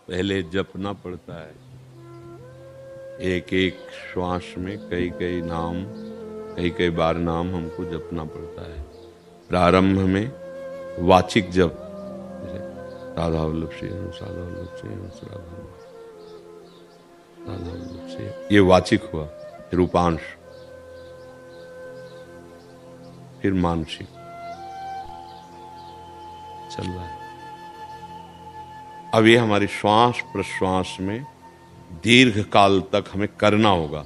पहले जपना पड़ता है। एक एक श्वास में कई कई नाम, कई कई बार नाम हमको जपना पड़ता है। प्रारंभ में वाचिक जप, जैसे राधा वल्लभ श्री राधा वल्लभ श्री राधा वल्लभ श्री, ये वाचिक हुआ। फिर उपांश, फिर मानसिक चल रहा है। अब ये हमारी श्वास प्रश्वास में दीर्घ काल तक हमें करना होगा,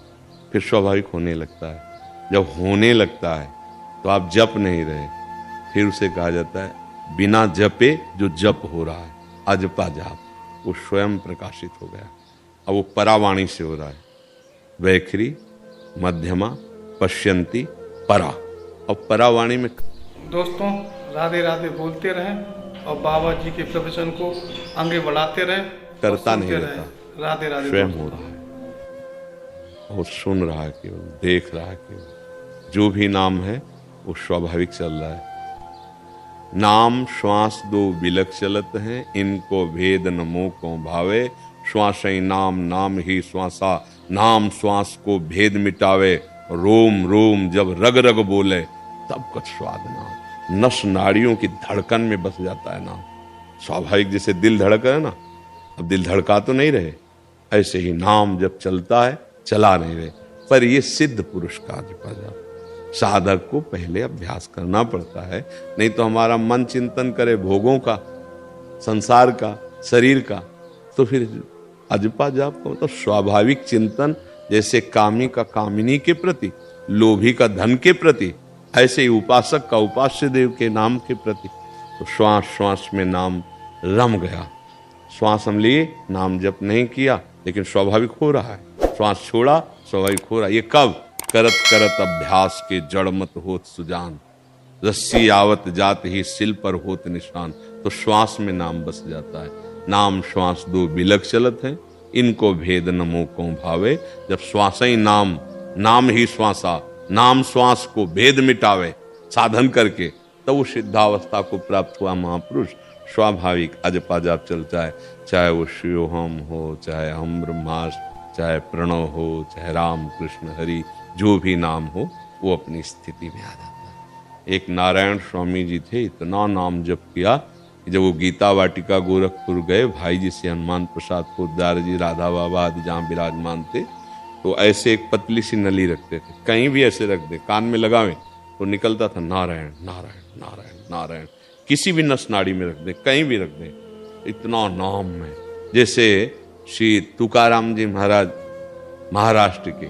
फिर स्वाभाविक होने लगता है। जब होने लगता है तो आप जप नहीं रहे, फिर उसे कहा जाता है बिना जपे जो जप हो रहा है, अजपा जाप, वो स्वयं प्रकाशित हो गया। अब वो परावाणी से हो रहा है। वैखरी, मध्यमा, पश्यंती, परा। अब परावाणी में दोस्तों राधे राधे बोलते रहें और बाबा जी के प्रवचन को आगे बढ़ाते रहें। करता नहीं रहता, राधे राधे स्वयं हो रहा है और सुन रहा है, केवल देख रहा है। केवल जो भी नाम है वो स्वाभाविक चल रहा है। नाम श्वास दो बिलक चलत हैं, इनको भेद न मोह को भावे। श्वास ही नाम, नाम ही श्वासा, नाम श्वास को भेद मिटावे। रोम रोम जब रग रग बोले, तब कुछ स्वाद नाम। नस नाड़ियों की धड़कन में बस जाता है नाम। स्वाभाविक जैसे दिल धड़क है ना, अब दिल धड़का तो नहीं रहे, ऐसे ही नाम जब चलता है, चला नहीं रहे। पर ये सिद्ध पुरुष का जपा जाप। साधक को पहले अभ्यास करना पड़ता है, नहीं तो हमारा मन चिंतन करे भोगों का, संसार का, शरीर का, तो फिर अजपा जाप का मतलब स्वाभाविक चिंतन। जैसे कामी का कामिनी के प्रति, लोभी का धन के प्रति, ऐसे ही उपासक का उपास्य देव के नाम के प्रति। तो श्वास श्वास में नाम रम गया। श्वास हम लिए, नाम जप नहीं किया, लेकिन स्वाभाविक हो रहा है। श्वास छोड़ा, स्वाभाविक हो रहा है। ये कब? करत करत अभ्यास के जड़ मत होत सुजान, रस्सी आवत जात ही सिल पर होत निशान। तो श्वास में नाम बस जाता है। नाम श्वास दो बिलक चलत हैं, इनको भेद न मोह को भावे। जब श्वास ही नाम, नाम ही श्वासा, नाम श्वास को भेद मिटावे साधन करके, तब वो सिद्धावस्था को प्राप्त हुआ महापुरुष स्वाभाविक अजपा जाप चलता है। चाहे वो शिवोहम हो, चाहे हम ब्रह्मास्त्र, चाहे प्रणव हो, चाहे राम कृष्ण हरि, जो भी नाम हो, वो अपनी स्थिति में आ जाता है। एक नारायण स्वामी जी थे, इतना नाम जप किया कि जब वो गीता वाटिका गोरखपुर गए, भाई जी से हनुमान प्रसाद पोद्दार जी, राधा बाबा आदि जहाँ विराजमान थे, तो ऐसे एक पतली सी नली रखते थे, कहीं भी ऐसे रख दे, कान में लगावे तो निकलता था नारायण नारायण नारायण नारायण। किसी भी नस नाड़ी में रख दे, कहीं भी रख दे, इतना नाम में। जैसे श्री तुकाराम जी महाराज महाराष्ट्र के,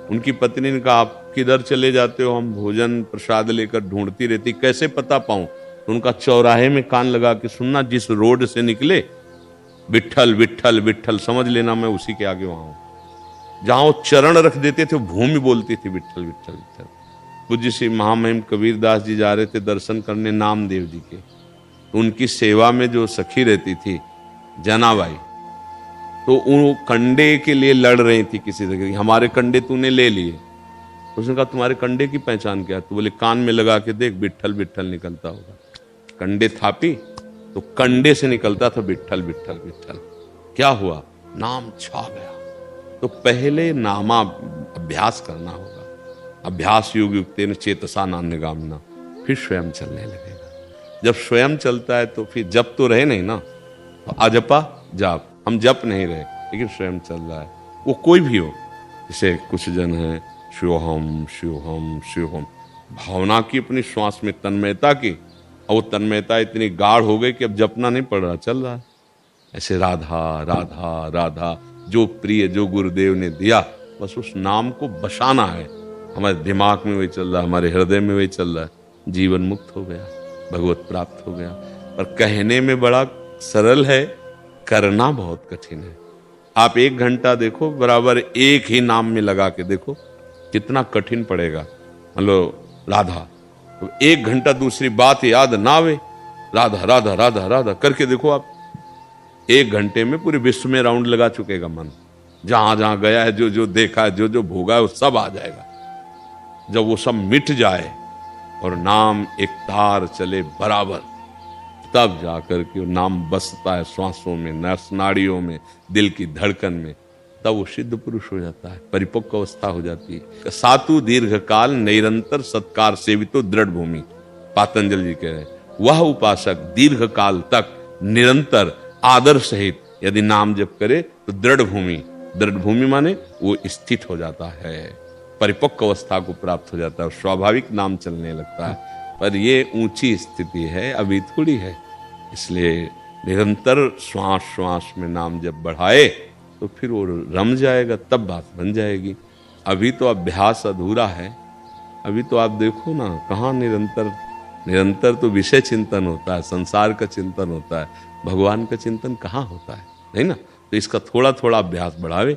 उनकी पत्नी ने कहा आप किधर चले जाते हो? हम भोजन प्रसाद लेकर ढूंढती रहती, कैसे पता पाऊं? तो उनका चौराहे में कान लगा के सुनना, जिस रोड से निकले विट्ठल विट्ठल विट्ठल, समझ लेना मैं उसी के आगे वहां हूं। जहां वो चरण रख देते थे, भूमि बोलती थी विट्ठल विट्ठल विट्ठल। पूज्य श्री महामहिम कबीरदास जी जा रहे थे दर्शन करने नामदेव जी के, तो उनकी सेवा में जो सखी रहती थी जनाबाई, तो वो कंडे के लिए लड़ रही थी किसी से, हमारे कंडे तूने ले लिए। उसने कहा तुम्हारे कंडे की पहचान क्या है? तो बोले कान में लगा के देख, विट्ठल विट्ठल निकलता होगा। कंडे थापी तो कंडे से निकलता था विट्ठल विट्ठल विट्ठल। क्या हुआ? नाम छा गया। तो पहले नामा अभ्यास करना होगा। अभ्यास योग युक्तेन चेतसा नान्यगामिना, फिर स्वयं चलने लगेगा। जब स्वयं चलता है तो फिर जप तो रहे नहीं ना, तो अजपा जाप, हम जप नहीं रहे लेकिन स्वयं चल रहा है। वो कोई भी हो, जैसे कुछ जन है शिवहम शिवहम शिवहम, भावना की अपनी श्वास में तन्मयता की, और वो तन्मयता इतनी गाढ़ हो गई कि अब जपना नहीं पड़ रहा, चल रहा है। ऐसे राधा राधा राधा, जो प्रिय जो गुरुदेव ने दिया, बस उस नाम को बसाना है। हमारे दिमाग में वही चल रहा है, हमारे हृदय में वही चल रहा है। जीवन मुक्त हो गया, भगवत प्राप्त हो गया। पर कहने में बड़ा सरल है, करना बहुत कठिन है। आप 1 घंटा देखो, बराबर एक ही नाम में लगा के देखो कितना कठिन पड़ेगा। मतलब राधा, तो 1 घंटा दूसरी बात याद ना आवे, राधा राधा राधा राधा करके देखो आप, 1 घंटे में पूरे विश्व में राउंड लगा चुकेगा मन। जहां जहां गया है, जो जो देखा है, जो जो भोगा है, वो सब आ जाएगा। जब वो सब मिट जाए और नाम एक तार चले बराबर, तब जाकर के वो नाम बसता है श्वासों में, नस नाड़ियों में, दिल की धड़कन में, तब वो सिद्ध पुरुष हो जाता है, परिपक्व अवस्था हो जाती है। सातु दीर्घ काल निरंतर सत्कार सेवितो दृढ़ भूमि, पातंजल जी कह रहे हैं, वह उपासक दीर्घ काल तक निरंतर आदर सहित यदि नाम जप करे तो दृढ़ भूमि माने वो स्थित हो जाता है, परिपक्व अवस्था को प्राप्त हो जाता है, स्वाभाविक नाम चलने लगता है। पर ये ऊंची स्थिति है, अभी थोड़ी है। इसलिए निरंतर श्वास श्वास में नाम जब बढ़ाए तो फिर वो रम जाएगा, तब बात बन जाएगी। अभी तो अभ्यास अधूरा है। अभी तो आप देखो ना, कहाँ निरंतर तो विषय चिंतन होता है, संसार का चिंतन होता है, भगवान का चिंतन कहाँ होता है, नहीं ना। तो इसका थोड़ा थोड़ा अभ्यास बढ़ावे,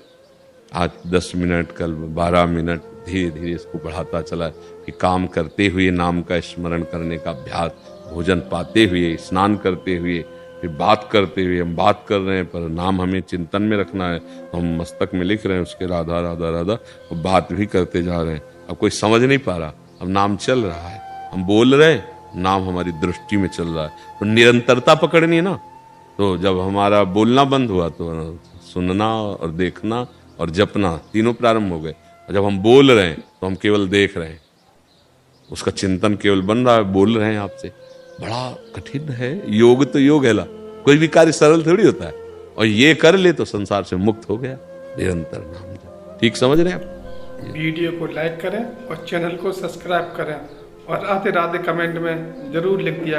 आज 10 मिनट, कल 12 मिनट, धीरे धीरे इसको बढ़ाता चला कि काम करते हुए नाम का स्मरण करने का अभ्यास, भोजन पाते हुए, स्नान करते हुए, फिर बात करते हुए। हम बात कर रहे हैं पर नाम हमें चिंतन में रखना है, तो हम मस्तक में लिख रहे हैं उसके राधा राधा राधा, और बात भी करते जा रहे हैं। अब कोई समझ नहीं पा रहा, अब नाम चल रहा है, हम बोल रहे हैं, नाम हमारी दृष्टि में चल रहा है। तो निरंतरता पकड़नी है ना। तो जब हमारा बोलना बंद हुआ तो सुनना और देखना और जपना तीनों प्रारंभ हो गए। और जब हम बोल रहे हैं तो हम केवल देख रहे हैं, उसका चिंतन केवल बन रहा है, बोल रहे हैं आपसे। बड़ा कठिन है योग, तो योग है ला, कोई भी कार्य सरल थोड़ी होता है। और ये कर ले तो संसार से मुक्त हो गया, निरंतर नाम जप। ठीक समझ रहे हैं आप? वीडियो को लाइक करें और चैनल को सब्सक्राइब करें, और राधे राधे कमेंट में जरूर लिख दिया